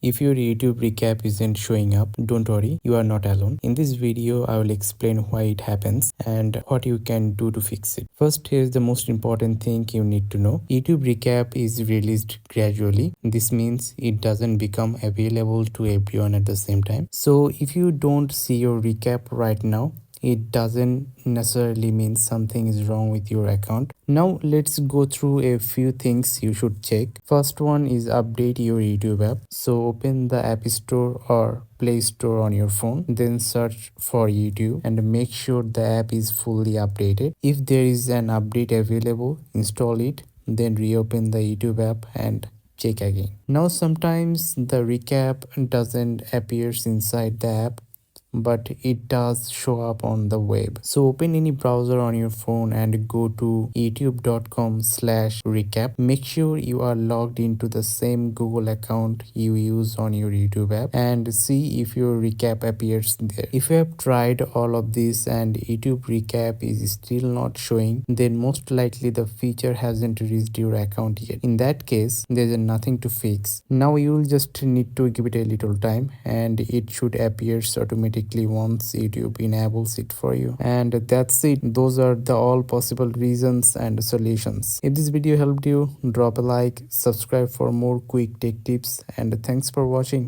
If your YouTube recap isn't showing up, don't worry, you are not alone. In this video, I will explain why it happens and what you can do to fix it. First, here's the most important thing you need to know. YouTube recap is released gradually. This means it doesn't become available to everyone at the same time. So if you don't see your recap right now, it doesn't necessarily mean something is wrong with your account. Now let's go through a few things you should check. First one is update your YouTube app. So open the App Store or Play Store on your phone, then search for YouTube and make sure the app is fully updated. If there is an update available, install it, then reopen the YouTube app and check again. Now sometimes the recap doesn't appear inside the app, but it does show up on the web. So open any browser on your phone and go to youtube.com/recap. Make sure you are logged into the same Google account you use on your YouTube app and see if your recap appears there. If you have tried all of this and YouTube recap is still not showing, then most likely the feature hasn't reached your account yet. In that case, there's nothing to fix. Now you'll just need to give it a little time and it should appear automatically once YouTube enables it for you. And that's it. Those are the all possible reasons and solutions. If this video helped you, drop a like, subscribe for more quick tech tips, and thanks for watching.